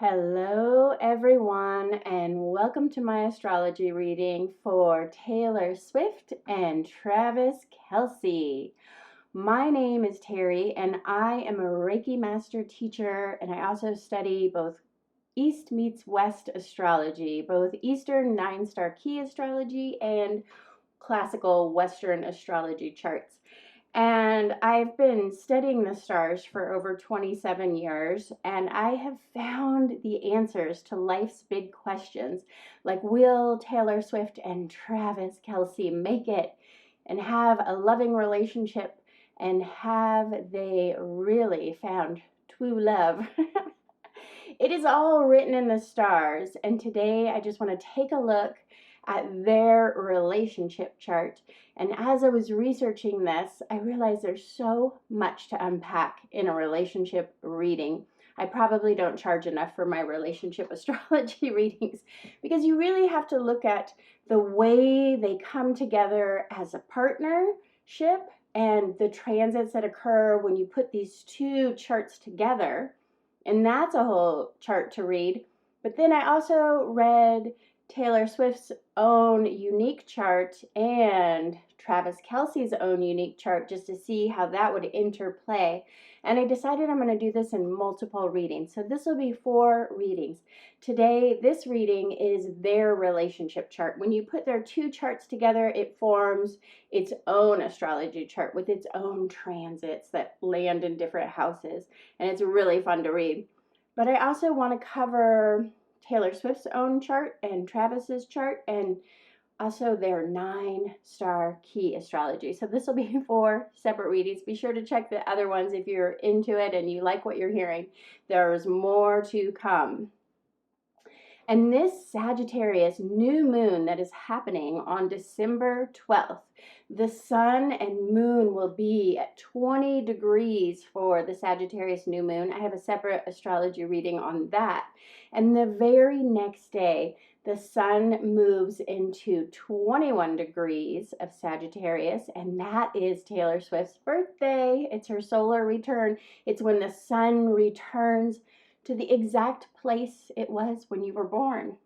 Hello, everyone, and welcome to my astrology reading for Taylor Swift and Travis Kelce. My name is Terry, and I am a Reiki Master teacher, and I also study both East meets West astrology, both Eastern 9-star key astrology and classical Western astrology charts. And I've been studying the stars for over 27 years, and I have found the answers to life's big questions, like will Taylor Swift and Travis Kelce make it and have a loving relationship, and have they really found true love? It is all written in the stars, and today I just want to take a look at their relationship chart. And as I was researching this, I realized there's so much to unpack in a relationship reading. I probably don't charge enough for my relationship astrology readings because you really have to look at the way they come together as a partnership and the transits that occur when you put these two charts together. And that's a whole chart to read. But then I also read Taylor Swift's own unique chart and Travis Kelce's own unique chart just to see how that would interplay. And I decided I'm going to do this in multiple readings. So this will be 4 readings. Today, this reading is their relationship chart. When you put their two charts together, it forms its own astrology chart with its own transits that land in different houses. And it's really fun to read. But I also want to cover Taylor Swift's own chart and Travis's chart, and also their 9-star key astrology. So this will be 4 separate readings. Be sure to check the other ones if you're into it and you like what you're hearing. There's more to come. And this Sagittarius New Moon that is happening on December 12th, the Sun and Moon will be at 20 degrees for the Sagittarius New Moon. I have a separate astrology reading on that. And the very next day, the Sun moves into 21 degrees of Sagittarius, and that is Taylor Swift's birthday. It's her solar return. It's when the Sun returns to the exact place it was when you were born.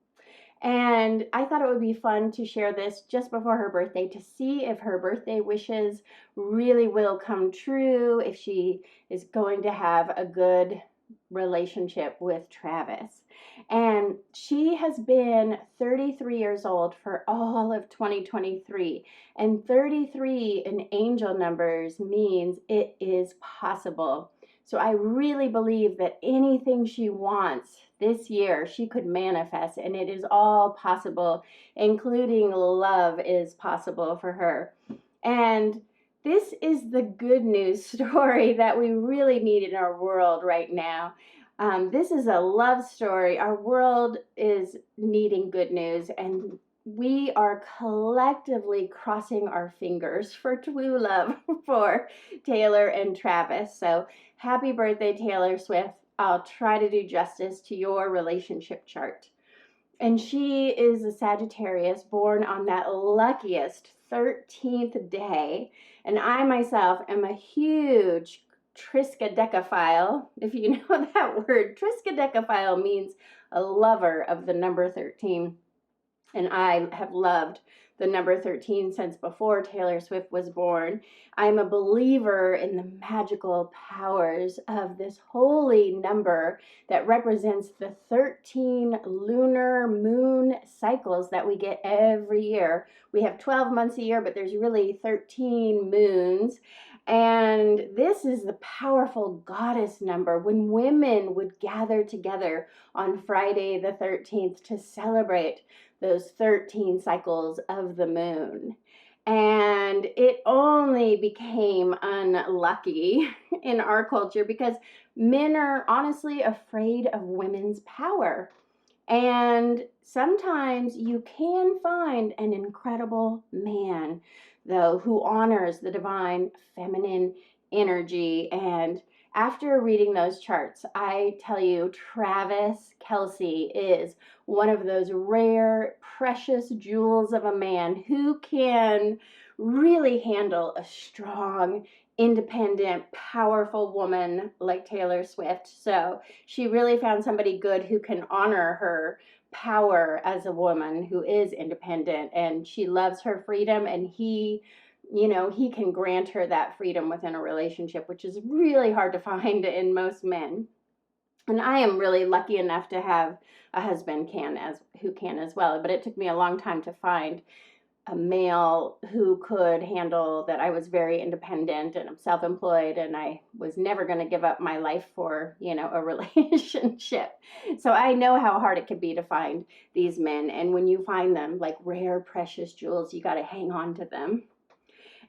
And I thought it would be fun to share this just before her birthday to see if her birthday wishes really will come true, if she is going to have a good relationship with Travis. And she has been 33 years old for all of 2023. And 33 in angel numbers means it is possible. So I really believe that anything she wants this year, she could manifest, and it is all possible, including love is possible for her. And this is the good news story that we really need in our world right now. This is a love story. Our world is needing good news, and we are collectively crossing our fingers for true love for Taylor and Travis. So happy birthday, Taylor Swift. I'll try to do justice to your relationship chart. And she is a Sagittarius born on that luckiest 13th day. And I myself am a huge Triskadephile. If you know that word, Triskadephile means a lover of the number 13. And I have loved the number 13 since before Taylor Swift was born. I'm a believer in the magical powers of this holy number that represents the 13 lunar moon cycles that we get every year. We have 12 months a year, but there's really 13 moons. And this is the powerful goddess number when women would gather together on Friday the 13th to celebrate those 13 cycles of the moon. And it only became unlucky in our culture because men are honestly afraid of women's power. And sometimes you can find an incredible man, though, who honors the divine feminine energy. And after reading those charts, I tell you, Travis Kelce is one of those rare, precious jewels of a man who can really handle a strong independent, powerful woman like Taylor Swift. So she really found somebody good who can honor her power as a woman who is independent, and she loves her freedom, and he, you know, he can grant her that freedom within a relationship, which is really hard to find in most men. And I am really lucky enough to have a husband who can as well, but it took me a long time to find a male who could handle that. I was very independent and I'm self-employed, and I was never going to give up my life for, you know, a relationship. So I know how hard it could be to find these men, and when you find them like rare precious jewels, you got to hang on to them.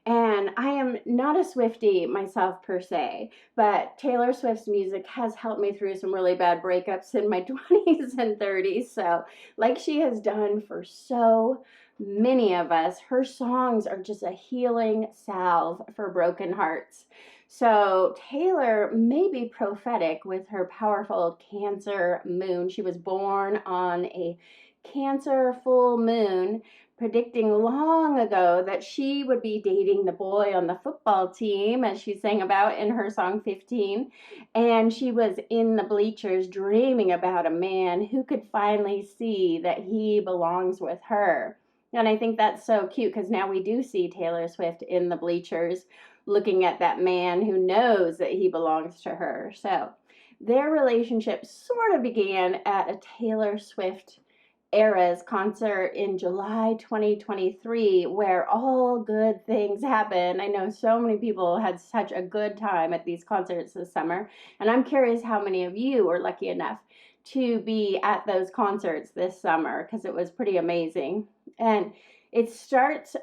And I am not a Swiftie myself per se, but Taylor Swift's music has helped me through some really bad breakups in my 20s and 30s. So, like she has done for so many of us, her songs are just a healing salve for broken hearts. So, Taylor may be prophetic with her powerful Cancer moon. She was born on a Cancer full moon, predicting long ago that she would be dating the boy on the football team, as she sang about in her song 15. And she was in the bleachers dreaming about a man who could finally see that he belongs with her. And I think that's so cute, because now we do see Taylor Swift in the bleachers looking at that man who knows that he belongs to her. So their relationship sort of began at a Taylor Swift ARIES concert in July 2023, where all good things happen. I know so many people had such a good time at these concerts this summer, and I'm curious how many of you were lucky enough to be at those concerts this summer, because it was pretty amazing. And it starts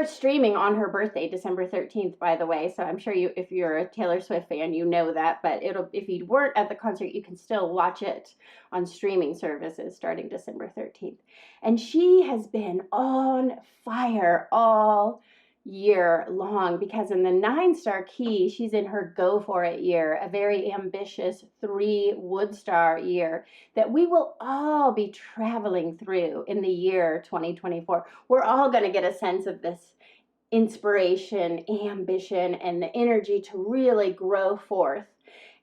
streaming on her birthday, December 13th, by the way. So I'm sure if you're a Taylor Swift fan, you know that. But if you weren't at the concert, you can still watch it on streaming services starting December 13th. And she has been on fire all year long, because in the 9-star key, she's in her go for it year, a very ambitious 3 wood star year that we will all be traveling through in the year 2024. We're all going to get a sense of this inspiration, ambition, and the energy to really grow forth.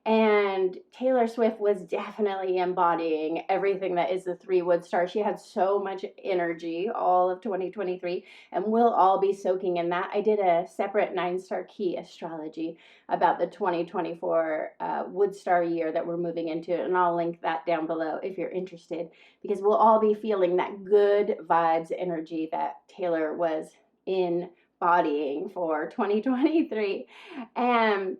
And Taylor Swift was definitely embodying everything that is the 3 wood star. She had so much energy all of 2023, and we'll all be soaking in that. I did a separate 9-star key astrology about the 2024 wood star year that we're moving into, and I'll link that down below if you're interested, because we'll all be feeling that good vibes energy that Taylor was embodying for 2023. And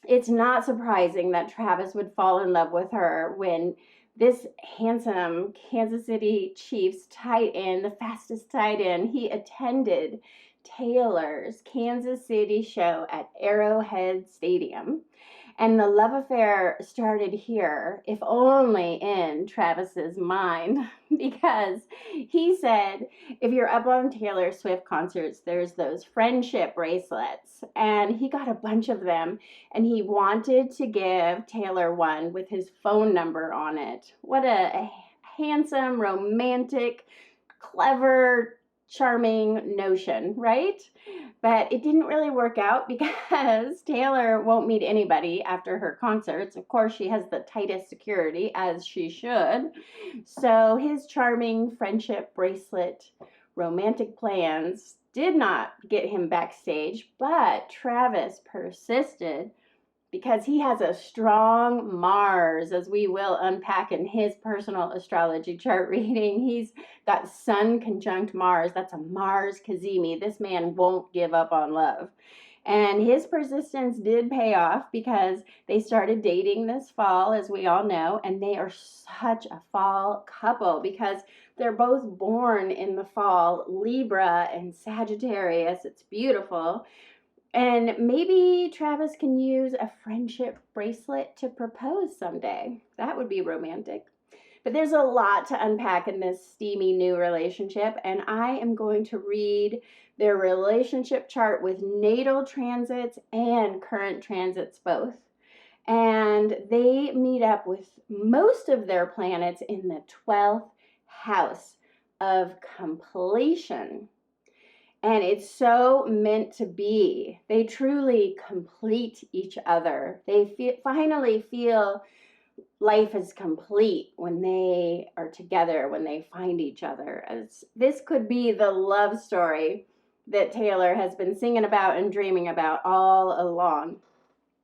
it's not surprising that Travis would fall in love with her when this handsome Kansas City Chiefs tight end, the fastest tight end, he attended Taylor's Kansas City show at Arrowhead Stadium. And the love affair started here, if only in Travis's mind, because he said, if you're up on Taylor Swift concerts, there's those friendship bracelets, and he got a bunch of them, and he wanted to give Taylor one with his phone number on it. What a handsome, romantic, clever, charming notion, right? But it didn't really work out, because Taylor won't meet anybody after her concerts. Of course, she has the tightest security, as she should. So his charming friendship bracelet romantic plans did not get him backstage, but Travis persisted, because he has a strong Mars, as we will unpack in his personal astrology chart reading. He's got Sun conjunct Mars. That's a Mars Cazimi. This man won't give up on love. And his persistence did pay off, because they started dating this fall, as we all know, and they are such a fall couple, because they're both born in the fall, Libra and Sagittarius. It's beautiful. And maybe Travis can use a friendship bracelet to propose someday. That would be romantic. But there's a lot to unpack in this steamy new relationship, and I am going to read their relationship chart with natal transits and current transits both. And they meet up with most of their planets in the 12th house of completion. And it's so meant to be. They truly complete each other. They finally feel life is complete when they are together, when they find each other. This could be the love story that Taylor has been singing about and dreaming about all along.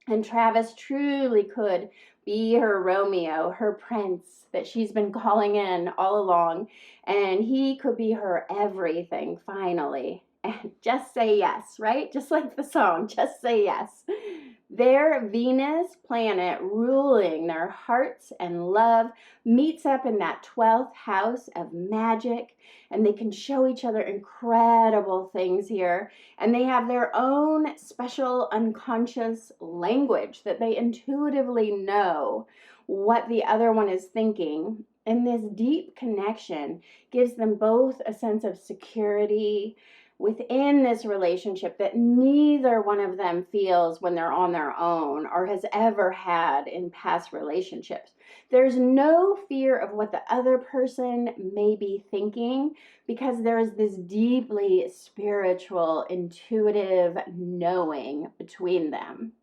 And Travis truly could be her Romeo, her prince that she's been calling in all along. And he could be her everything finally. And just say yes, right? Just like the song, just say yes. Their Venus planet ruling their hearts and love meets up in that 12th house of magic, and they can show each other incredible things here. And they have their own special unconscious language that they intuitively know what the other one is thinking. And this deep connection gives them both a sense of security within this relationship that neither one of them feels when they're on their own or has ever had in past relationships. There's no fear of what the other person may be thinking because there is this deeply spiritual, intuitive knowing between them.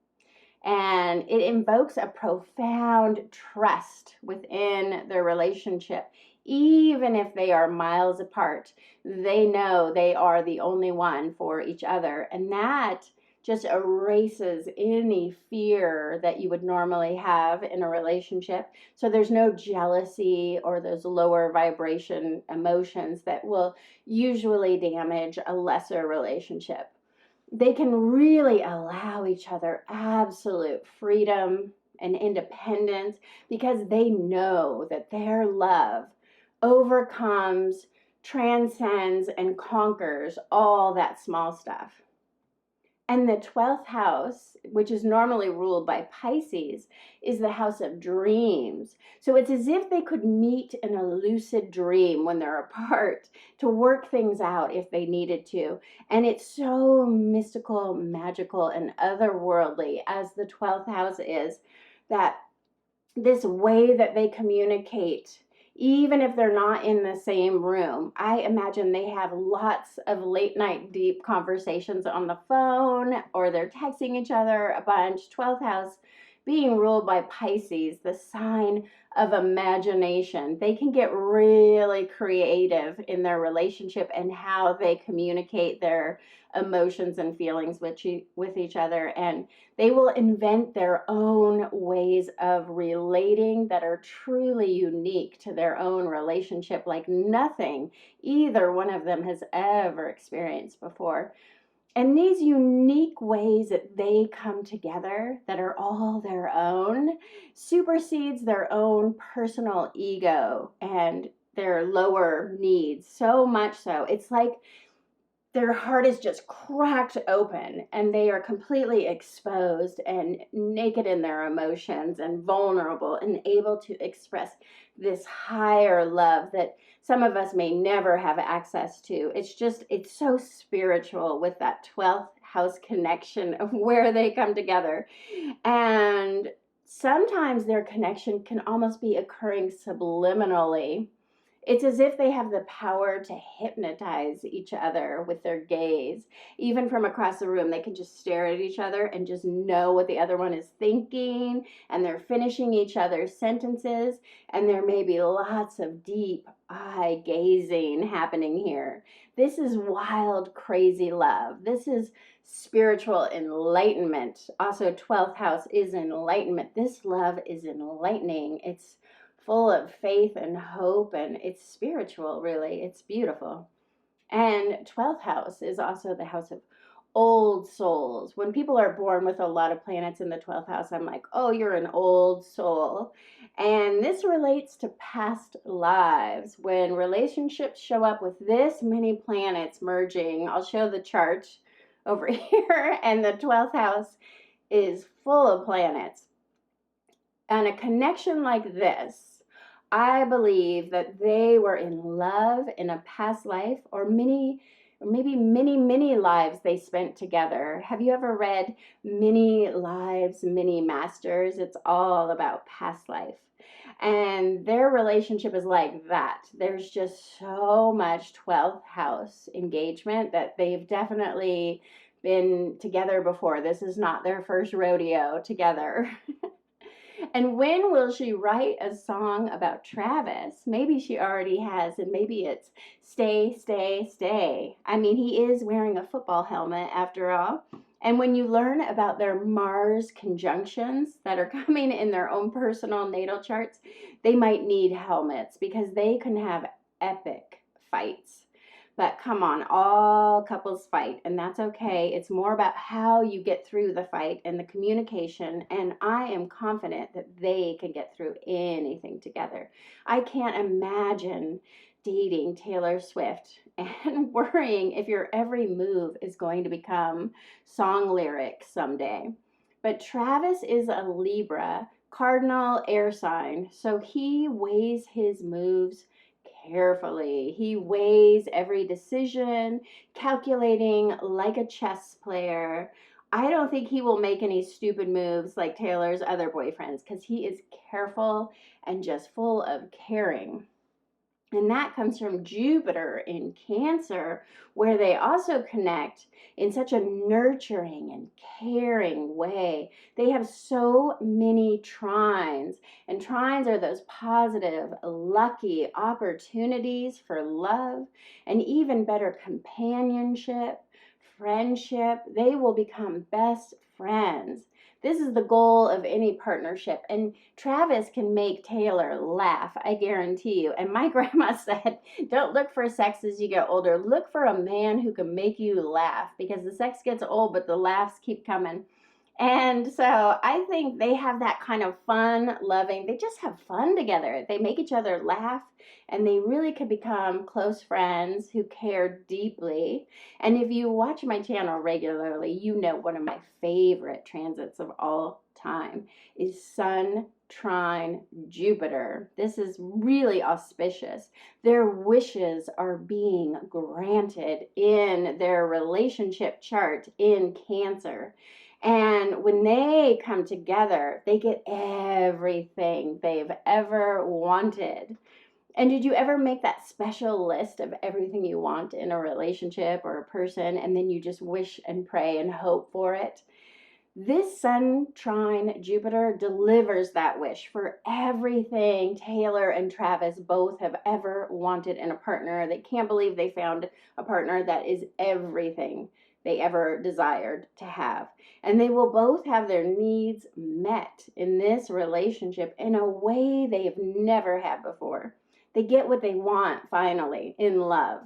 And it invokes a profound trust within their relationship. Even if they are miles apart, they know they are the only one for each other. And that just erases any fear that you would normally have in a relationship. So there's no jealousy or those lower vibration emotions that will usually damage a lesser relationship. They can really allow each other absolute freedom and independence because they know that their love overcomes, transcends, and conquers all that small stuff. And the 12th house, which is normally ruled by Pisces, is the house of dreams. So it's as if they could meet in a lucid dream when they're apart to work things out if they needed to. And it's so mystical, magical, and otherworldly as the 12th house is, that this way that they communicate, even if they're not in the same room. I imagine they have lots of late night deep conversations on the phone, or they're texting each other a bunch. 12th house being ruled by Pisces, the sign of imagination. They can get really creative in their relationship and how they communicate their emotions and feelings with each other, and they will invent their own ways of relating that are truly unique to their own relationship, like nothing either one of them has ever experienced before. And these unique ways that they come together that are all their own supersedes their own personal ego and their lower needs, so much so it's like their heart is just cracked open and they are completely exposed and naked in their emotions and vulnerable and able to express this higher love that some of us may never have access to. It's so spiritual with that 12th house connection of where they come together. And sometimes their connection can almost be occurring subliminally. It's as if they have the power to hypnotize each other with their gaze. Even from across the room, they can just stare at each other and just know what the other one is thinking, and they're finishing each other's sentences, and there may be lots of deep eye gazing happening here. This is wild, crazy love. This is spiritual enlightenment. Also, 12th house is enlightenment. This love is enlightening. It's full of faith and hope, and it's spiritual, really. It's beautiful. And 12th house is also the house of old souls. When people are born with a lot of planets in the 12th house, I'm like, oh, you're an old soul. And this relates to past lives. When relationships show up with this many planets merging, I'll show the chart over here, and the 12th house is full of planets. And a connection like this, I believe that they were in love in a past life, or or maybe many lives they spent together. Have you ever read Many Lives, Many Masters? It's all about past life. And their relationship is like that. There's just so much 12th house engagement that they've definitely been together before. This is not their first rodeo together. And when will she write a song about Travis? Maybe she already has, and maybe it's Stay, Stay, Stay. I mean, he is wearing a football helmet after all. And when you learn about their Mars conjunctions that are coming in their own personal natal charts, they might need helmets because they can have epic fights. But come on, all couples fight, and that's okay. It's more about how you get through the fight and the communication, and I am confident that they can get through anything together. I can't imagine dating Taylor Swift and worrying if your every move is going to become song lyrics someday. But Travis is a Libra, cardinal air sign, so he weighs his moves carefully. He weighs every decision, calculating like a chess player. I don't think he will make any stupid moves like Taylor's other boyfriends because he is careful and just full of caring. And that comes from Jupiter in Cancer, where they also connect in such a nurturing and caring way. They have so many trines, and trines are those positive, lucky opportunities for love and even better companionship, friendship. They will become best friends. This is the goal of any partnership. And Travis can make Taylor laugh, I guarantee you. And my grandma said, don't look for sex as you get older. Look for a man who can make you laugh, because the sex gets old, but the laughs keep coming. And so I think they have that kind of fun, loving, they just have fun together. They make each other laugh, and they really could become close friends who care deeply. And if you watch my channel regularly, you know one of my favorite transits of all time is Sun trine Jupiter. This is really auspicious. Their wishes are being granted in their relationship chart in Cancer. And when they come together, they get everything they've ever wanted. And did you ever make that special list of everything you want in a relationship or a person, and then you just wish and pray and hope for it? This Sun trine Jupiter delivers that wish for everything Taylor and Travis both have ever wanted in a partner. They can't believe they found a partner that is everything they ever desired to have. And they will both have their needs met in this relationship in a way they've never had before. They get what they want finally in love.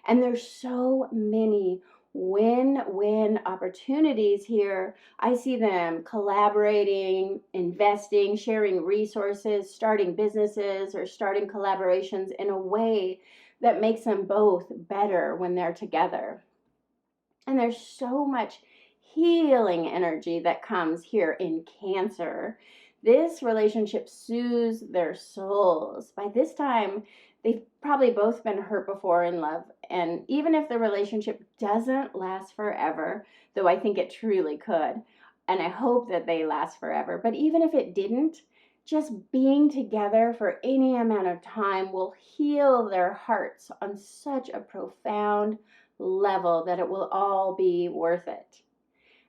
And there's so many win-win opportunities here. I see them collaborating, investing, sharing resources, starting businesses, or starting collaborations in a way that makes them both better when they're together. And there's so much healing energy that comes here in Cancer. This relationship soothes their souls. By this time, they've probably both been hurt before in love. And even if the relationship doesn't last forever, though I think it truly could, and I hope that they last forever, but even if it didn't, just being together for any amount of time will heal their hearts on such a profound level that it will all be worth it.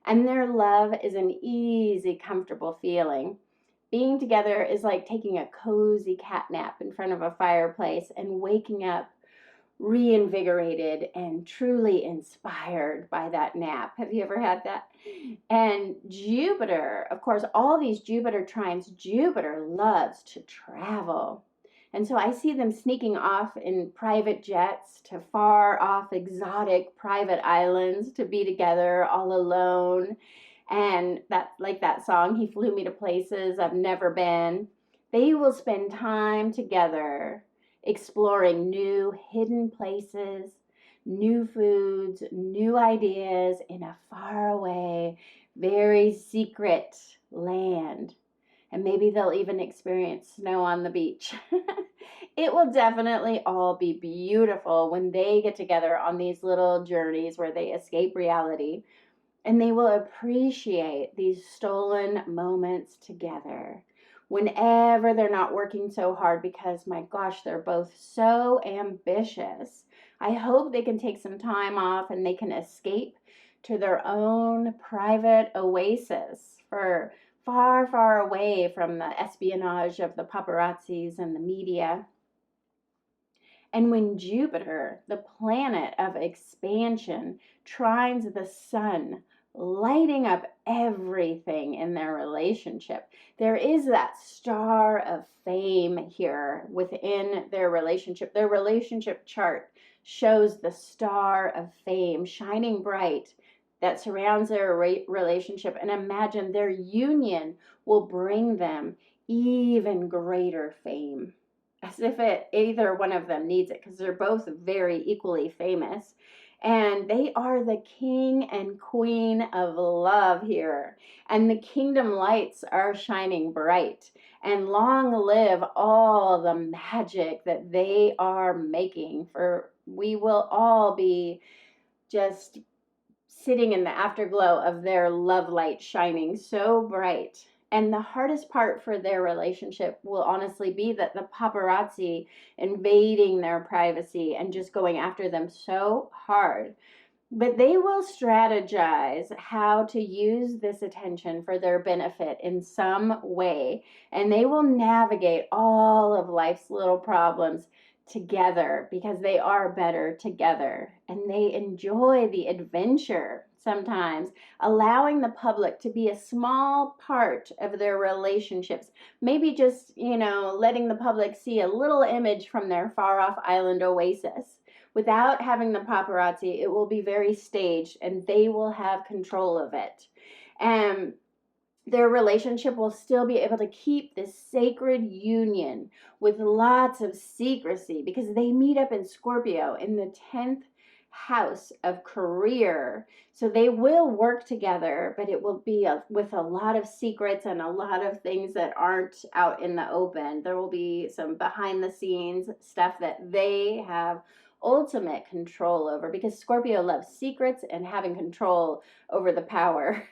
And their love is an easy, comfortable feeling. Being together is like taking a cozy cat nap in front of a fireplace and waking up reinvigorated and truly inspired by that nap. Have you ever had that? And Jupiter, of course, all these Jupiter trines, Jupiter loves to travel. And so I see them sneaking off in private jets to far off exotic private islands to be together all alone. And that, like that song, He Flew Me to Places I've Never Been. They will spend time together exploring new hidden places, new foods, new ideas in a faraway, very secret land. and maybe they'll even experience snow on the beach. It will definitely all be beautiful when they get together on these little journeys where they escape reality, and they will appreciate these stolen moments together whenever they're not working so hard, because my gosh, they're both so ambitious. I hope they can take some time off and they can escape to their own private oasis for far, far away from the espionage of the paparazzis and the media. And when Jupiter, the planet of expansion, trines the sun, lighting up everything in their relationship, there is that star of fame here within their relationship. Their relationship chart shows the star of fame shining bright that surrounds their relationship. And imagine their union will bring them even greater fame, as if either one of them needs it, because they're both very equally famous. And they are the king and queen of love here. And the kingdom lights are shining bright. And long live all the magic that they are making, for we will all be just sitting in the afterglow of their love light shining so bright. And the hardest part for their relationship will honestly be that the paparazzi invading their privacy and just going after them so hard. But they will strategize how to use this attention for their benefit in some way, and they will navigate all of life's little problems together because they are better together, and they enjoy the adventure sometimes, allowing the public to be a small part of their relationships. Maybe just, letting the public see a little image from their far off island oasis. Without having the paparazzi, it will be very staged, and they will have control of it. And their relationship will still be able to keep this sacred union with lots of secrecy, because they meet up in Scorpio in the 10th house of career. So they will work together, but it will be with a lot of secrets and a lot of things that aren't out in the open. There will be some behind the scenes stuff that they have ultimate control over, because Scorpio loves secrets and having control over the power.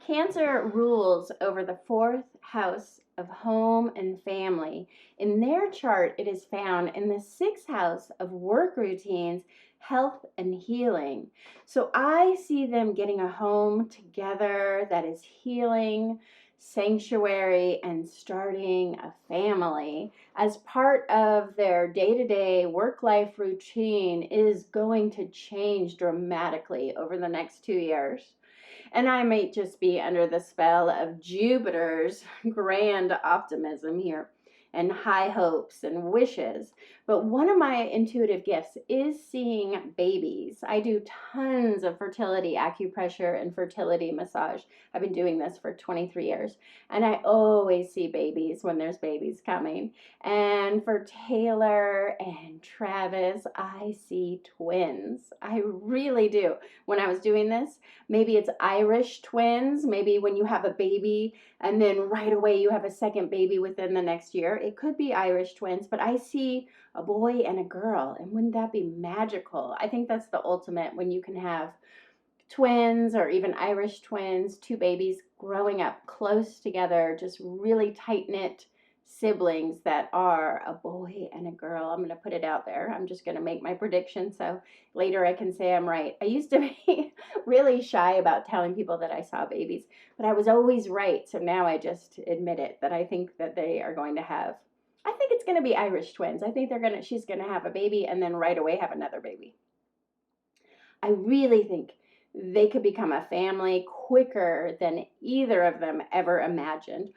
Cancer rules over the 4th house of home and family. In their chart, it is found in the 6th house of work routines, health, and healing. So I see them getting a home together that is healing, sanctuary, and starting a family as part of their day-to-day work-life routine is going to change dramatically over the next 2 years. And I might just be under the spell of Jupiter's grand optimism here and high hopes and wishes. But one of my intuitive gifts is seeing babies. I do tons of fertility acupressure and fertility massage. I've been doing this for 23 years, and I always see babies when there's babies coming. And for Taylor and Travis, I see twins. I really do. When I was doing this, maybe it's Irish twins. Maybe when you have a baby and then right away you have a second baby within the next year. It could be Irish twins, but I see a boy and a girl. And wouldn't that be magical? I think that's the ultimate, when you can have twins or even Irish twins, 2 babies growing up close together, just really tight-knit siblings that are a boy and a girl. I'm going to put it out there. I'm just going to make my prediction so later I can say I'm right. I used to be really shy about telling people that I saw babies, but I was always right. So now I just admit it, that I think that they are going to have, I think it's going to be Irish twins. I think she's going to have a baby and then right away have another baby. I really think they could become a family quicker than either of them ever imagined.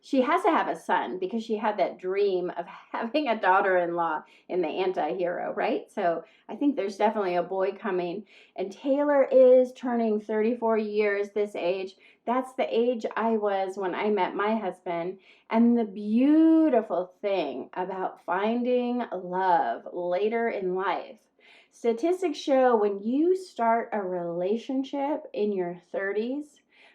She has to have a son, because she had that dream of having a daughter-in-law in the anti-hero, right? So I think there's definitely a boy coming. And Taylor is turning 34 years this age. That's the age I was when I met my husband. And the beautiful thing about finding love later in life, statistics show when you start a relationship in your 30s,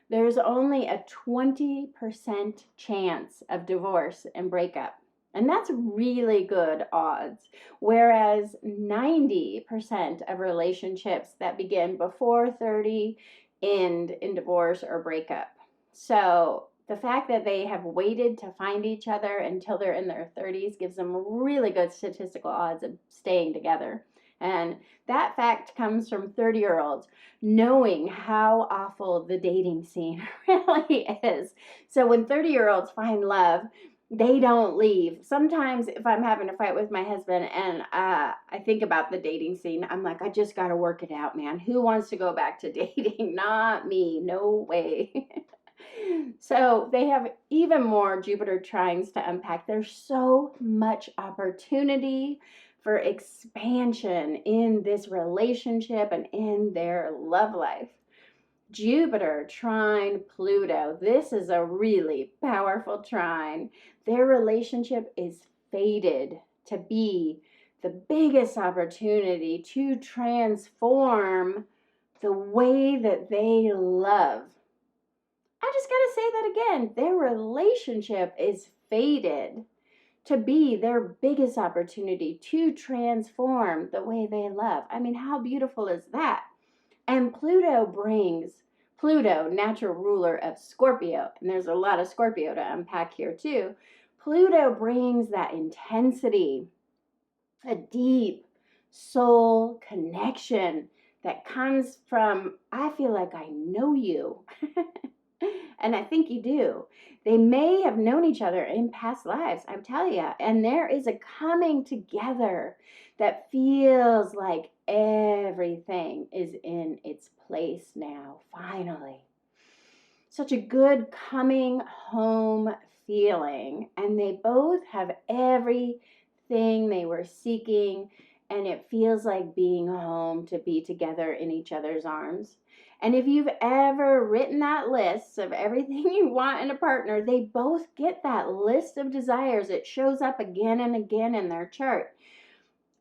there's only a 20% chance of divorce and breakup. And that's really good odds. Whereas 90% of relationships that begin before 30 end in divorce or breakup. So the fact that they have waited to find each other until they're in their 30s gives them really good statistical odds of staying together. And that fact comes from 30-year-olds knowing how awful the dating scene really is. So when 30-year-olds find love, they don't leave. Sometimes if I'm having a fight with my husband and I think about the dating scene, I'm like, I just got to work it out, man. Who wants to go back to dating? Not me. No way. So they have even more Jupiter trines to unpack. There's so much opportunity for expansion in this relationship and in their love life. Jupiter trine Pluto. This is a really powerful trine. Their relationship is fated to be the biggest opportunity to transform the way that they love. I just got to say that again. Their relationship is fated to be their biggest opportunity to transform the way they love. I mean, how beautiful is that? And Pluto, natural ruler of Scorpio, and there's a lot of Scorpio to unpack here too. Pluto brings that intensity, a deep soul connection that comes from, I feel like I know you. And I think you do. They may have known each other in past lives, I'm telling you. And there is a coming together that feels like everything is in its place now, finally. Such a good coming home feeling. And they both have everything they were seeking. And it feels like being home to be together in each other's arms. And if you've ever written that list of everything you want in a partner, they both get that list of desires. It shows up again and again in their chart.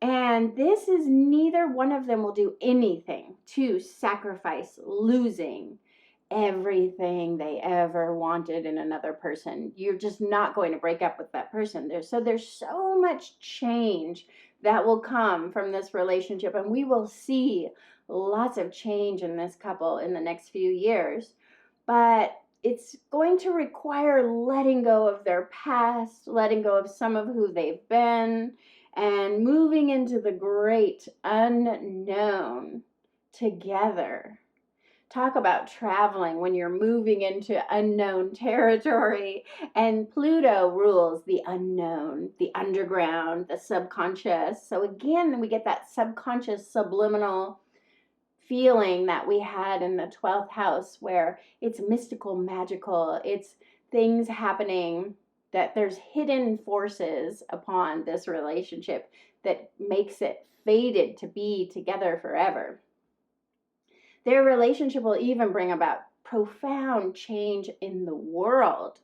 And this is neither one of them will do anything to sacrifice losing everything they ever wanted in another person. You're just not going to break up with that person. There's so much change that will come from this relationship, and we will see lots of change in this couple in the next few years. But it's going to require letting go of their past, letting go of some of who they've been, and moving into the great unknown together. Talk about traveling when you're moving into unknown territory. And Pluto rules the unknown, the underground, the subconscious. So again, we get that subconscious subliminal feeling that we had in the 12th house, where it's mystical, magical, it's things happening, that there's hidden forces upon this relationship that makes it fated to be together forever. Their relationship will even bring about profound change in the world.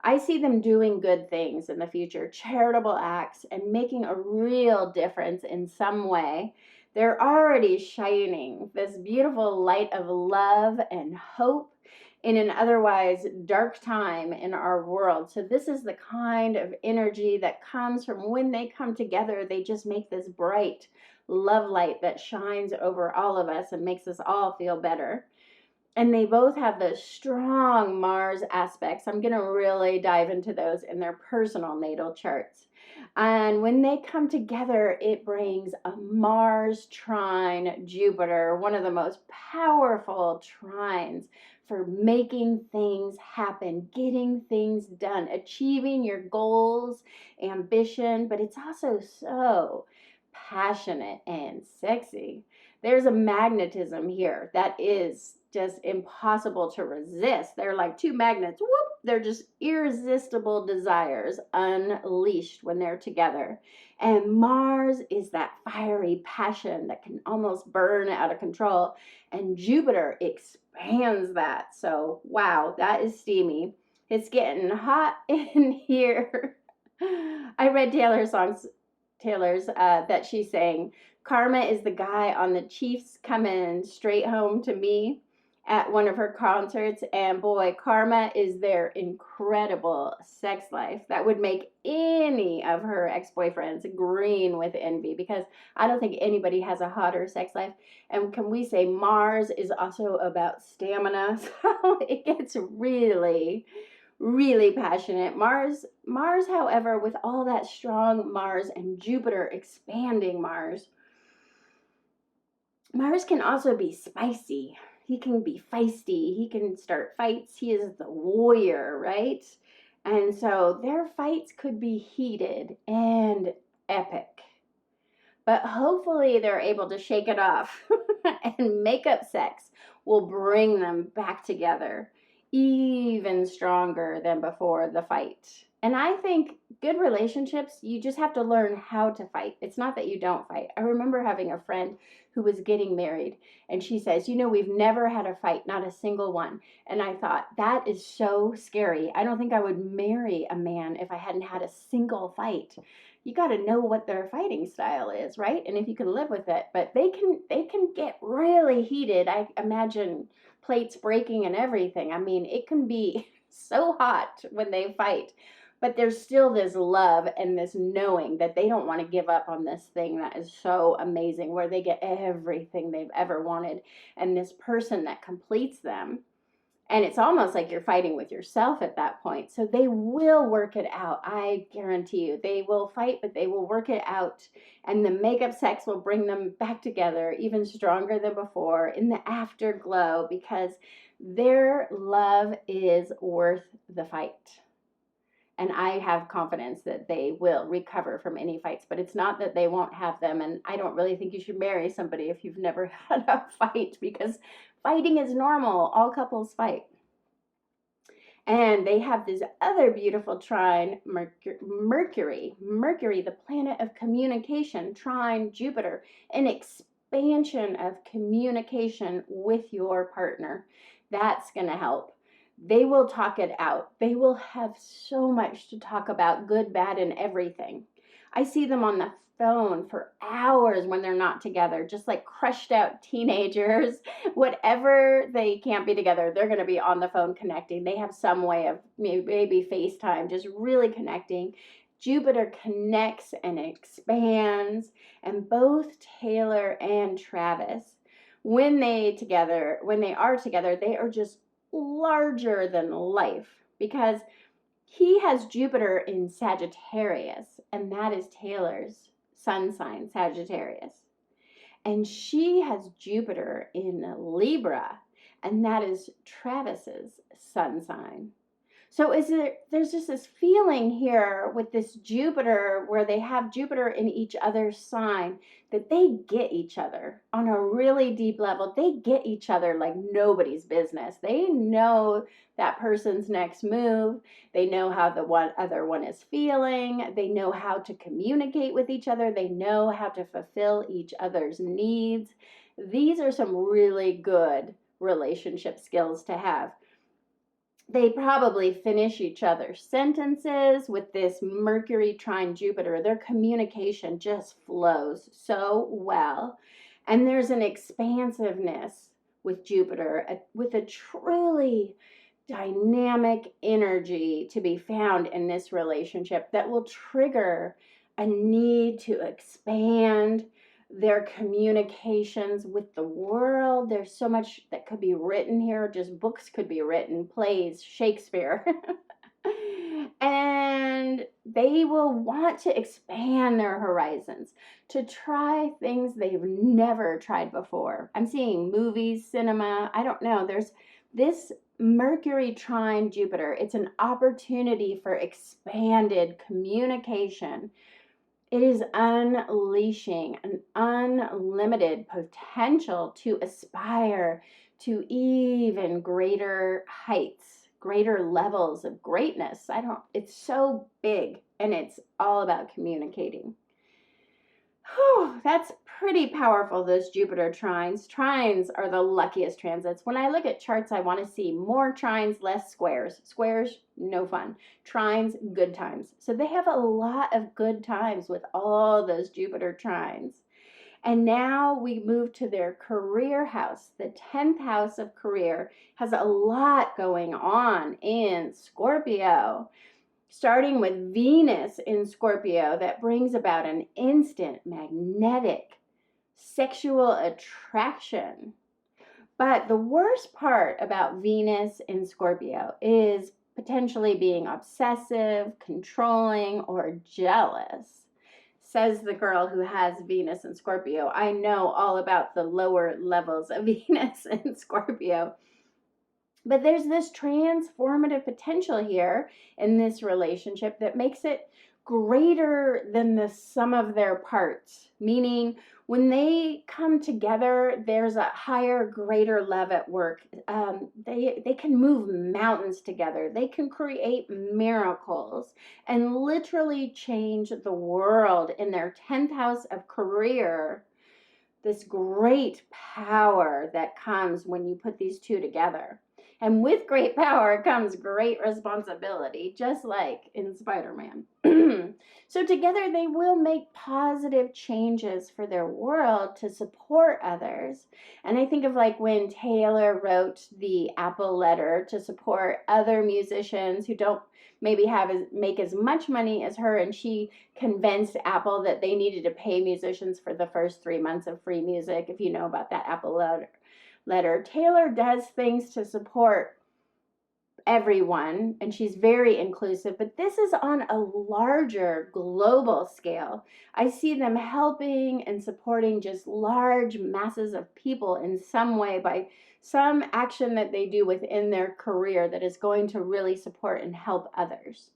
I see them doing good things in the future, charitable acts, and making a real difference in some way. They're already shining this beautiful light of love and hope in an otherwise dark time in our world. So this is the kind of energy that comes from when they come together. They just make this bright love light that shines over all of us and makes us all feel better. And they both have the strong Mars aspects. I'm going to really dive into those in their personal natal charts. And when they come together, it brings a Mars trine Jupiter, one of the most powerful trines for making things happen, getting things done, achieving your goals, ambition, but it's also so passionate and sexy. There's a magnetism here that is just impossible to resist. They're like two magnets. Whoop! They're just irresistible desires unleashed when they're together. And Mars is that fiery passion that can almost burn out of control. And Jupiter expands that. So, wow, that is steamy. It's getting hot in here. I read Taylor's that she sang, "Karma is the guy on the Chiefs coming straight home to me." at one of her concerts, and boy, Karma is their incredible sex life that would make any of her ex-boyfriends green with envy, because I don't think anybody has a hotter sex life. And can we say Mars is also about stamina? So it gets really, really passionate. Mars, however, with all that strong Mars and Jupiter expanding Mars can also be spicy. He can be feisty. He can start fights. He is the warrior, right? And so their fights could be heated and epic. But hopefully they're able to shake it off, and makeup sex will bring them back together even stronger than before the fight. And I think good relationships, you just have to learn how to fight. It's not that you don't fight. I remember having a friend who was getting married, and she says, we've never had a fight, not a single one. And I thought, that is so scary. I don't think I would marry a man if I hadn't had a single fight. You got to know what their fighting style is, right? And if you can live with it. But they can get really heated. I imagine plates breaking and everything. I mean, it can be so hot when they fight. But there's still this love and this knowing that they don't want to give up on this thing that is so amazing, where they get everything they've ever wanted, and this person that completes them. And it's almost like you're fighting with yourself at that point. So they will work it out. I guarantee you. They will fight, but they will work it out. And the makeup sex will bring them back together even stronger than before in the afterglow, because their love is worth the fight. And I have confidence that they will recover from any fights, but it's not that they won't have them. And I don't really think you should marry somebody if you've never had a fight, because fighting is normal. All couples fight. And they have this other beautiful trine, Mercury, the planet of communication, trine Jupiter, an expansion of communication with your partner. That's going to help. They will talk it out. They will have so much to talk about, good, bad, and everything. I see them on the phone for hours when they're not together, just like crushed out teenagers. Whatever they can't be together, they're going to be on the phone connecting. They have some way of maybe FaceTime, just really connecting. Jupiter connects and expands, and both Taylor and Travis, when they are together, they are just larger than life, because he has Jupiter in Sagittarius, and that is Taylor's sun sign, Sagittarius. And she has Jupiter in Libra, and that is Travis's sun sign. So there's just this feeling here with this Jupiter, where they have Jupiter in each other's sign, that they get each other on a really deep level. They get each other like nobody's business. They know that person's next move. They know how the other one is feeling. They know how to communicate with each other. They know how to fulfill each other's needs. These are some really good relationship skills to have. They probably finish each other's sentences with this Mercury trine Jupiter. Their communication just flows so well. And there's an expansiveness with Jupiter, with a truly dynamic energy to be found in this relationship that will trigger a need to expand their communications with the world. There's so much that could be written here. Just books could be written, plays, Shakespeare. And they will want to expand their horizons, to try things they've never tried before. I'm seeing movies, cinema, I don't know. There's this Mercury trine Jupiter. It's an opportunity for expanded communication. It is unleashing an unlimited potential to aspire to even greater heights, greater levels of greatness. It's so big, and it's all about communicating. Whew, that's pretty powerful, those Jupiter trines. Trines are the luckiest transits. When I look at charts, I want to see more trines, less squares. Squares, no fun. Trines, good times. So they have a lot of good times with all those Jupiter trines. And now we move to their career house. The 10th house of career has a lot going on in Scorpio, starting with Venus in Scorpio that brings about an instant magnetic sexual attraction. But the worst part about Venus in Scorpio is potentially being obsessive, controlling, or jealous. Says the girl who has Venus in Scorpio. I know all about the lower levels of Venus in Scorpio. But there's this transformative potential here in this relationship that makes it greater than the sum of their parts. Meaning, when they come together, there's a higher, greater love at work. They can move mountains together. They can create miracles and literally change the world in their 10th house of career. This great power that comes when you put these two together. And with great power comes great responsibility, just like in Spider-Man. So together they will make positive changes for their world to support others. And I think of like when Taylor wrote the Apple letter to support other musicians who don't maybe make as much money as her, and she convinced Apple that they needed to pay musicians for the first 3 months of free music. If you know about that Apple letter, Taylor does things to support everyone, and she's very inclusive, but this is on a larger global scale. I see them helping and supporting just large masses of people in some way by some action that they do within their career that is going to really support and help others.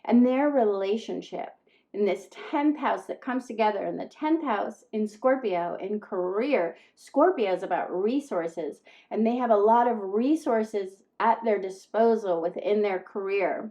And their relationship in this 10th house that comes together in the 10th house in Scorpio in career. Scorpio is about resources, and they have a lot of resources at their disposal within their career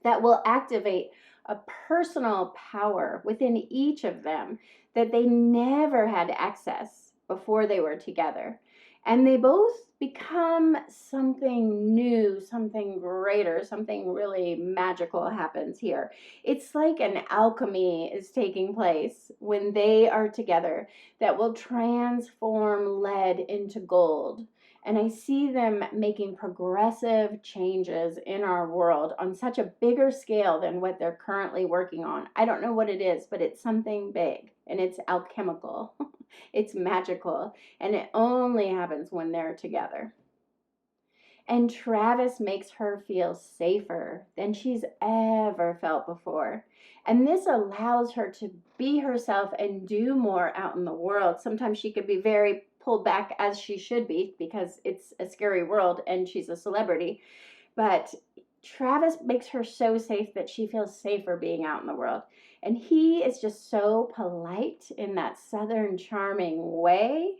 that will activate a personal power within each of them that they never had access before they were together. And they both become something new, something greater, something really magical happens here. It's like an alchemy is taking place when they are together that will transform lead into gold. And I see them making progressive changes in our world on such a bigger scale than what they're currently working on. I don't know what it is, but it's something big, and it's alchemical. It's magical, and it only happens when they're together. And Travis makes her feel safer than she's ever felt before. And this allows her to be herself and do more out in the world. Sometimes she could be very pulled back, as she should be, because it's a scary world and she's a celebrity. But Travis makes her so safe that she feels safer being out in the world. And he is just so polite in that Southern charming way.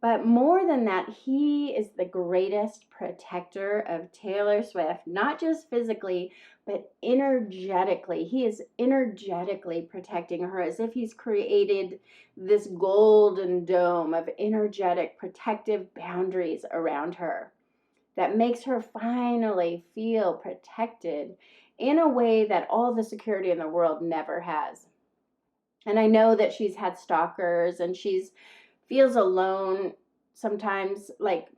But more than that, he is the greatest protector of Taylor Swift, not just physically, but energetically. He is energetically protecting her as if he's created this golden dome of energetic protective boundaries around her that makes her finally feel protected in a way that all the security in the world never has. And I know that she's had stalkers and she's feels alone sometimes, like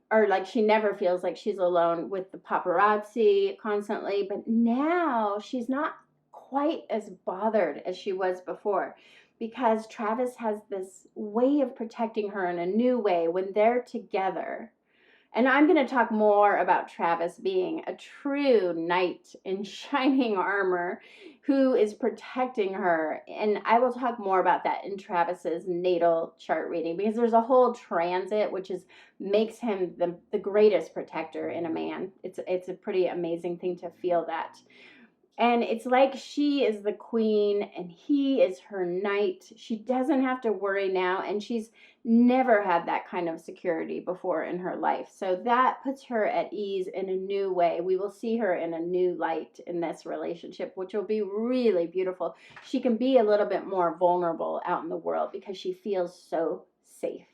she never feels like she's alone with the paparazzi constantly, but now she's not quite as bothered as she was before because Travis has this way of protecting her in a new way when they're together. And I'm going to talk more about Travis being a true knight in shining armor who is protecting her. And I will talk more about that in Travis's natal chart reading because there's a whole transit which makes him the greatest protector in a man. It's a pretty amazing thing to feel that. And it's like she is the queen and he is her knight. She doesn't have to worry now, and she's never had that kind of security before in her life. So that puts her at ease in a new way. We will see her in a new light in this relationship, which will be really beautiful. She can be a little bit more vulnerable out in the world because she feels so safe.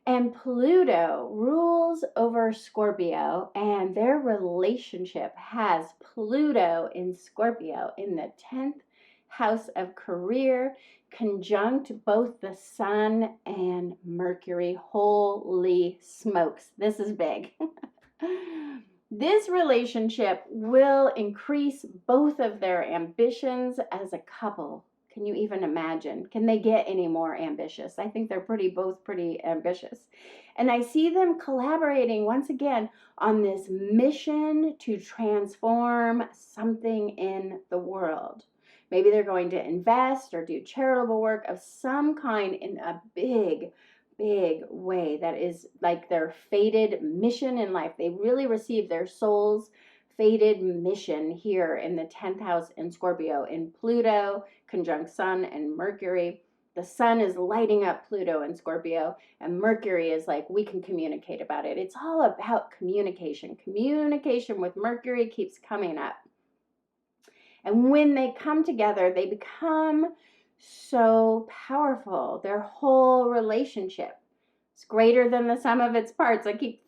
And Pluto rules over Scorpio, and their relationship has Pluto in Scorpio in the 10th house of career, conjunct both the sun and Mercury. Holy smokes, this is big. This relationship will increase both of their ambitions as a couple. Can you even imagine? Can they get any more ambitious? I think they're both pretty ambitious. And I see them collaborating once again on this mission to transform something in the world. Maybe they're going to invest or do charitable work of some kind in a big way that is like their fated mission in life. They really receive their soul's fated mission here in the 10th house in Scorpio, in Pluto conjunct Sun and Mercury. The Sun is lighting up Pluto and Scorpio, and Mercury is like, we can communicate about it. It's all about communication. Communication with Mercury keeps coming up. And when they come together, they become so powerful. Their whole relationship is greater than the sum of its parts. I keep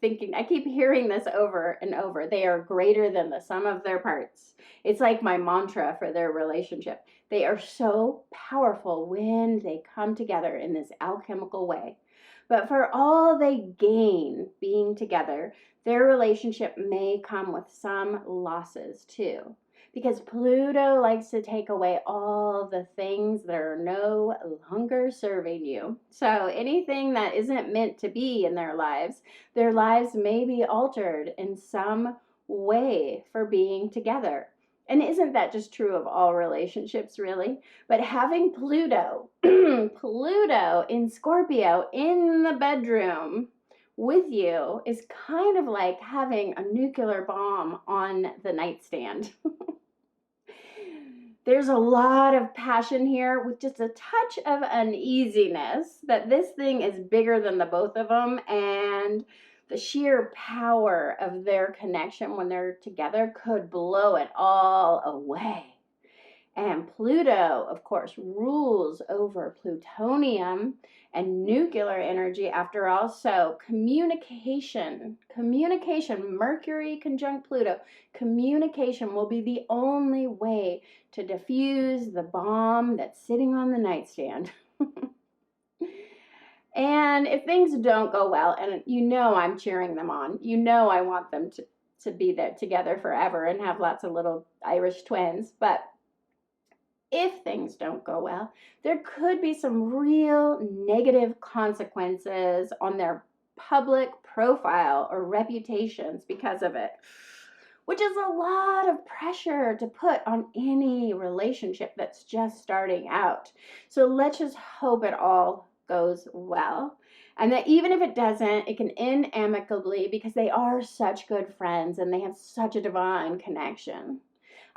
hearing this over and over. They are greater than the sum of their parts. It's like my mantra for their relationship. They are so powerful when they come together in this alchemical way. But for all they gain being together, their relationship may come with some losses too. Because Pluto likes to take away all the things that are no longer serving you. So anything that isn't meant to be in their lives may be altered in some way for being together. And isn't that just true of all relationships, really? But having Pluto, Pluto in Scorpio in the bedroom with you is kind of like having a nuclear bomb on the nightstand. There's a lot of passion here with just a touch of uneasiness that this thing is bigger than the both of them, and the sheer power of their connection when they're together could blow it all away. And Pluto, of course, rules over plutonium and nuclear energy after all. So communication, Mercury conjunct Pluto, communication will be the only way to diffuse the bomb that's sitting on the nightstand. And if things don't go well, and you know I'm cheering them on, you know I want them to be there together forever and have lots of little Irish twins, but if things don't go well, there could be some real negative consequences on their public profile or reputations because of it, which is a lot of pressure to put on any relationship that's just starting out. So let's just hope it all goes well. And that even if it doesn't, it can end amicably because they are such good friends and they have such a divine connection.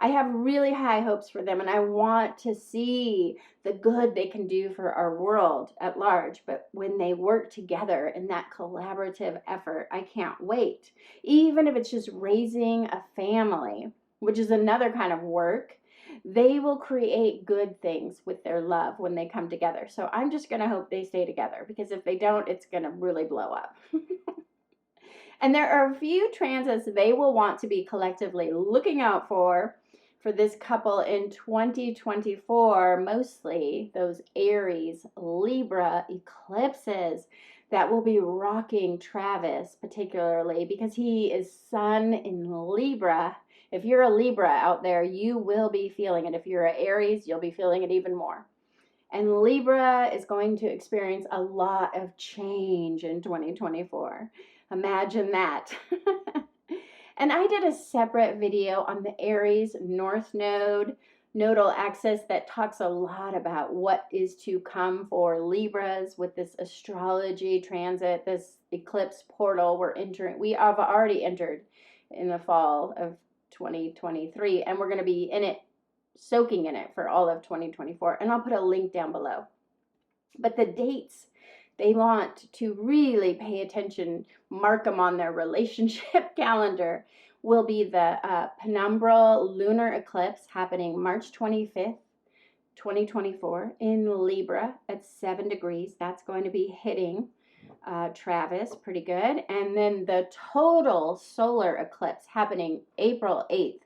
I have really high hopes for them, and I want to see the good they can do for our world at large. But when they work together in that collaborative effort, I can't wait. Even if it's just raising a family, which is another kind of work, they will create good things with their love when they come together. So I'm just going to hope they stay together, because if they don't, it's going to really blow up. And there are a few transits they will want to be collectively looking out for this couple in 2024, mostly those Aries, Libra eclipses that will be rocking Travis, particularly because he is Sun in Libra. If you're a Libra out there, you will be feeling it. If you're an Aries, you'll be feeling it even more. And Libra is going to experience a lot of change in 2024. Imagine that. And I did a separate video on the Aries North Node nodal axis that talks a lot about what is to come for Libras with this astrology transit, this eclipse portal we're entering. We have already entered in the fall of 2023, and we're going to be in it, soaking in it for all of 2024. And I'll put a link down below. But the dates they want to really pay attention, mark them on their relationship calendar, will be the penumbral lunar eclipse happening March 25th, 2024 in Libra at 7 degrees. That's going to be hitting Travis pretty good. And then the total solar eclipse happening April 8th,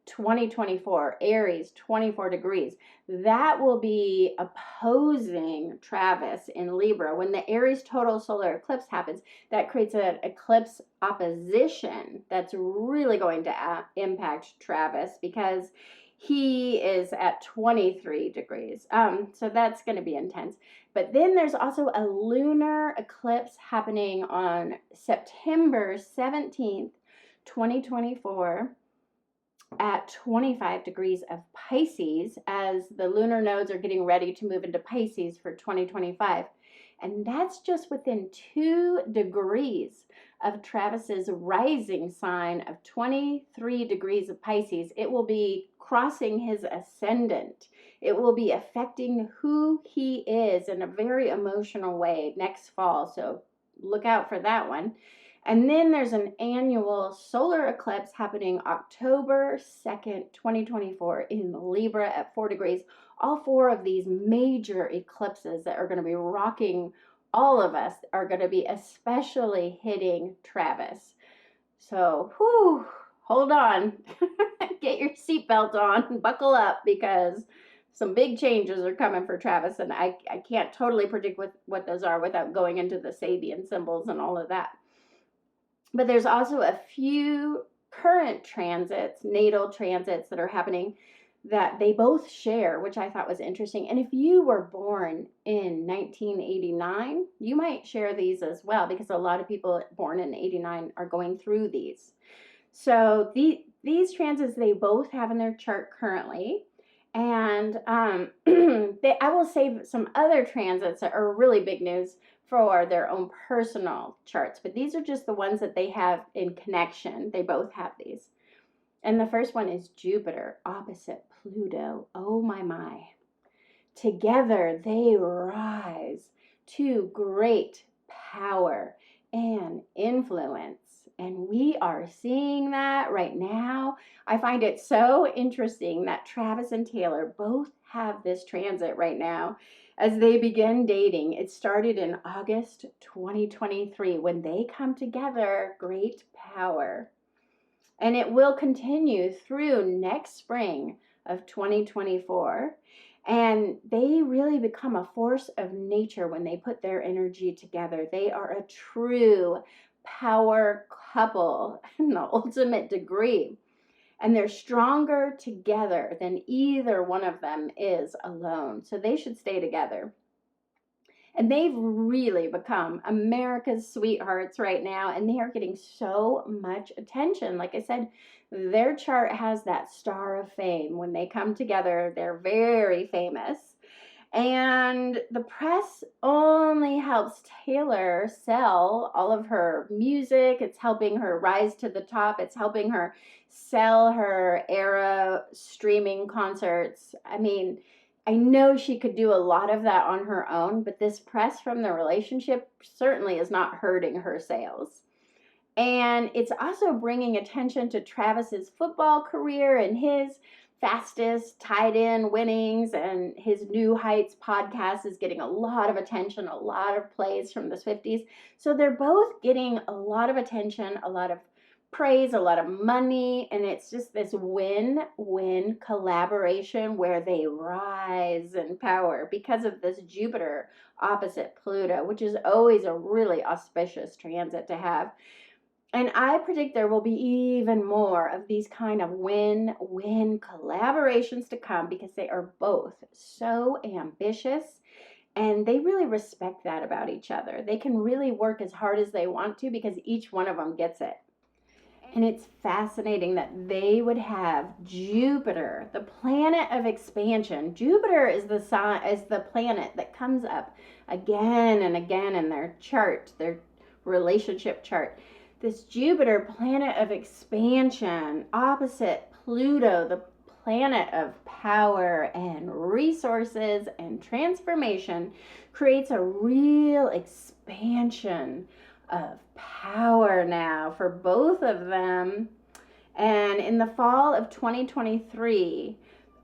2024, Aries, 24 degrees. That will be opposing Travis in Libra. When the Aries total solar eclipse happens, that creates an eclipse opposition that's really going to impact Travis because he is at 23 degrees. So that's going to be intense. But then there's also a lunar eclipse happening on September 17th, 2024 at 25 degrees of Pisces, as the lunar nodes are getting ready to move into Pisces for 2025. And that's just within 2 degrees of Travis's rising sign of 23 degrees of Pisces. It will be crossing his ascendant. It will be affecting who he is in a very emotional way next fall. So look out for that one. And then there's an annual solar eclipse happening October 2nd, 2024 in Libra at 4 degrees. All 4 of these major eclipses that are going to be rocking all of us are going to be especially hitting Travis. So, hold on. Get your seatbelt on, buckle up, because some big changes are coming for Travis, and I can't totally predict what those are without going into the Sabian symbols and all of that. But there's also a few current transits, natal transits that are happening that they both share, which I thought was interesting. And if you were born in 1989, you might share these as well, because a lot of people born in 89 are going through these. So these transits, they both have in their chart currently. And I will save some other transits that are really big news for their own personal charts. But these are just the ones that they have in connection. They both have these. And the first one is Jupiter opposite Pluto. Oh my. Together they rise to great power and influence. And we are seeing that right now. I find it so interesting that Travis and Taylor both have this transit right now as they begin dating. It started in August 2023 when they come together, great power. And it will continue through next spring of 2024. And they really become a force of nature when they put their energy together. They are a true power couple in the ultimate degree. And they're stronger together than either one of them is alone. So they should stay together. And they've really become America's sweethearts right now. And they are getting so much attention. Like I said, their chart has that star of fame. When they come together, they're very famous. And the press only helps Taylor sell all of her music. It's helping her rise to the top. It's helping her sell her era streaming concerts. I mean, I know she could do a lot of that on her own, but this press from the relationship certainly is not hurting her sales. And it's also bringing attention to Travis's football career and his fastest tight end winnings, and his New Heights podcast is getting a lot of attention, a lot of plays from the swifties. So they're both getting a lot of attention, a lot of praise, a lot of money, and it's just this win-win collaboration where they rise in power because of this Jupiter opposite Pluto, which is always a really auspicious transit to have. And I predict there will be even more of these kind of win-win collaborations to come, because they are both so ambitious and they really respect that about each other. They can really work as hard as they want to because each one of them gets it. And it's fascinating that they would have Jupiter, the planet of expansion. Jupiter is the planet that comes up again and again in their chart, their relationship chart. This Jupiter, planet of expansion, opposite Pluto, the planet of power and resources and transformation, creates a real expansion of power now for both of them. And in the fall of 2023,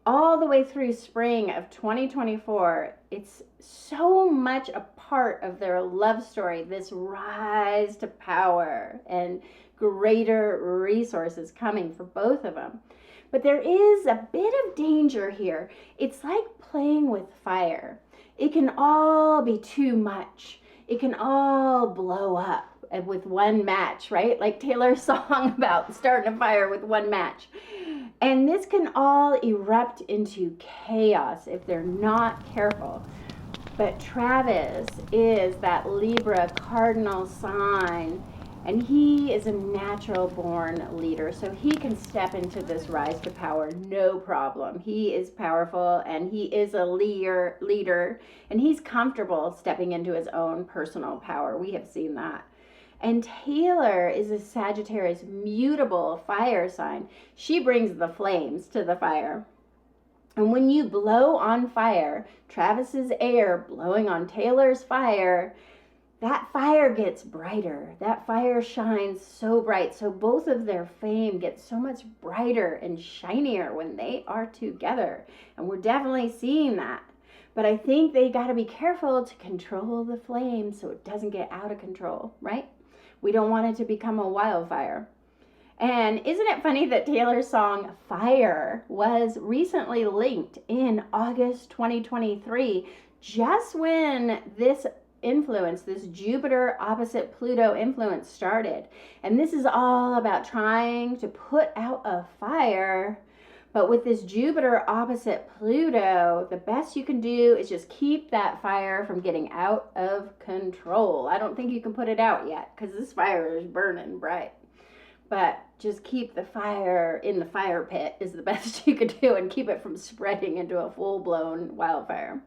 all the way through spring of 2024, it's so much a part of their love story, this rise to power and greater resources coming for both of them. But there is a bit of danger here. It's like playing with fire. It can all be too much. It can all blow up with one match, right? Like Taylor's song about starting a fire with one match. And this can all erupt into chaos if they're not careful. But Travis is that Libra cardinal sign, and he is a natural born leader, so he can step into this rise to power no problem. He is powerful, and he is a leader, and he's comfortable stepping into his own personal power. We have seen that. And Taylor is a Sagittarius mutable fire sign. She brings the flames to the fire. And when you blow on fire, Travis's air blowing on Taylor's fire, that fire gets brighter. That fire shines so bright. So both of their fame gets so much brighter and shinier when they are together. And we're definitely seeing that. But I think they got to be careful to control the flame so it doesn't get out of control, right? We don't want it to become a wildfire. And isn't it funny that Taylor's song Fire was recently linked in August 2023, just when this influence, this Jupiter opposite Pluto influence started. And this is all about trying to put out a fire. But with this Jupiter opposite Pluto, the best you can do is just keep that fire from getting out of control. I don't think you can put it out yet because this fire is burning bright. But just keep the fire in the fire pit is the best you could do, and keep it from spreading into a full-blown wildfire.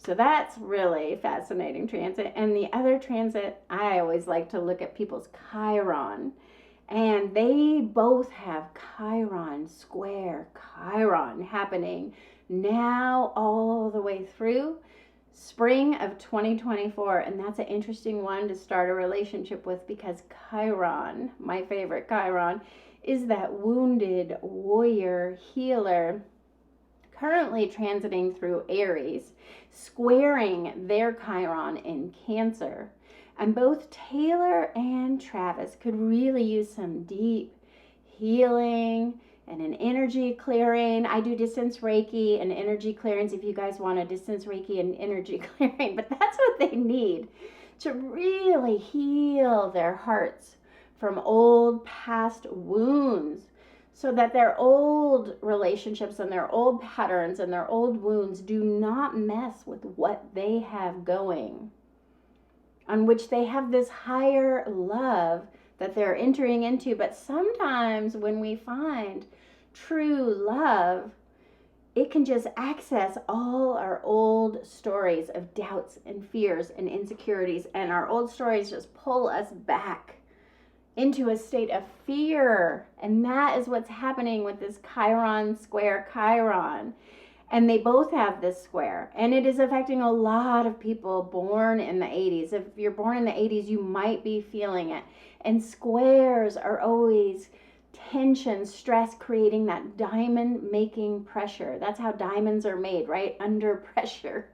So that's really fascinating transit. And the other transit, I always like to look at people's Chiron. And they both have Chiron square Chiron happening now all the way through spring of 2024. And that's an interesting one to start a relationship with, because Chiron, my favorite Chiron, is that wounded warrior healer currently transiting through Aries, squaring their Chiron in Cancer. And both Taylor and Travis could really use some deep healing and an energy clearing. I do distance Reiki and energy clearings if you guys want a distance Reiki and energy clearing, but that's what they need to really heal their hearts from old past wounds, so that their old relationships and their old patterns and their old wounds do not mess with what they have going, on which they have this higher love that they're entering into. But sometimes when we find true love, it can just access all our old stories of doubts and fears and insecurities, and our old stories just pull us back into a state of fear. And that is what's happening with this Chiron square Chiron. And they both have this square, and it is affecting a lot of people born in the 80s. If you're born in the 80s, you might be feeling it. And squares are always tension, stress, creating that diamond making pressure. That's how diamonds are made, right? Under pressure.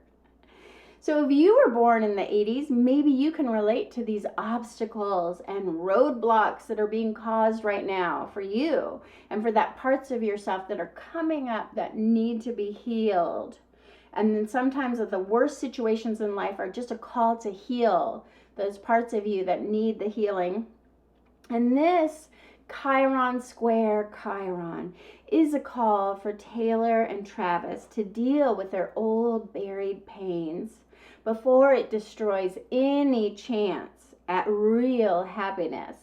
So if you were born in the 80s, maybe you can relate to these obstacles and roadblocks that are being caused right now for you, and for that parts of yourself that are coming up that need to be healed. And then sometimes the worst situations in life are just a call to heal those parts of you that need the healing. And this Chiron square Chiron is a call for Taylor and Travis to deal with their old buried pains before it destroys any chance at real happiness.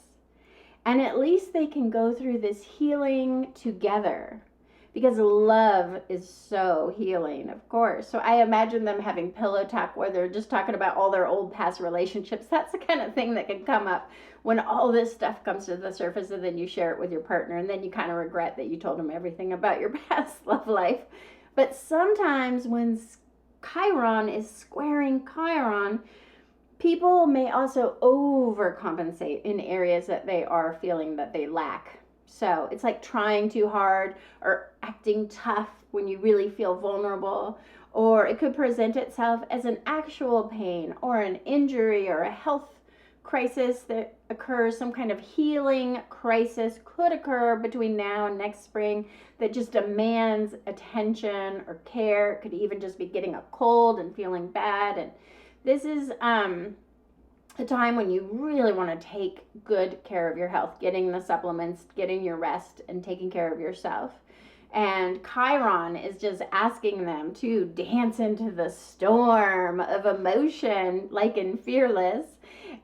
And at least they can go through this healing together, because love is so healing, of course. So I imagine them having pillow talk where they're just talking about all their old past relationships. That's the kind of thing that can come up when all this stuff comes to the surface, and then you share it with your partner, and then you kind of regret that you told them everything about your past love life. But sometimes when Chiron is squaring Chiron, people may also overcompensate in areas that they are feeling that they lack. So it's like trying too hard or acting tough when you really feel vulnerable, or it could present itself as an actual pain or an injury or a health crisis that occurs, some kind of healing crisis could occur between now and next spring that just demands attention or care. It could even just be getting a cold and feeling bad. And this is a time when you really want to take good care of your health, getting the supplements, getting your rest, and taking care of yourself. And Chiron is just asking them to dance into the storm of emotion, like in Fearless.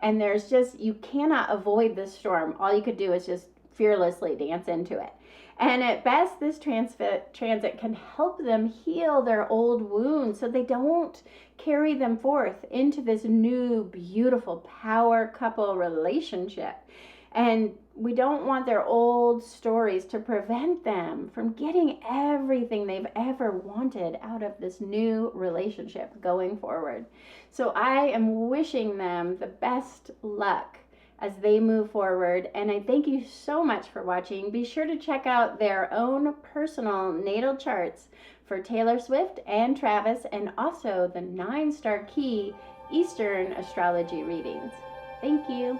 And there's just, you cannot avoid this storm. All you could do is just fearlessly dance into it. And at best, this transit can help them heal their old wounds so they don't carry them forth into this new, beautiful power couple relationship. And we don't want their old stories to prevent them from getting everything they've ever wanted out of this new relationship going forward. So I am wishing them the best luck as they move forward. And I thank you so much for watching. Be sure to check out their own personal natal charts for Taylor Swift and Travis, and also the 9-star key Eastern astrology readings. Thank you.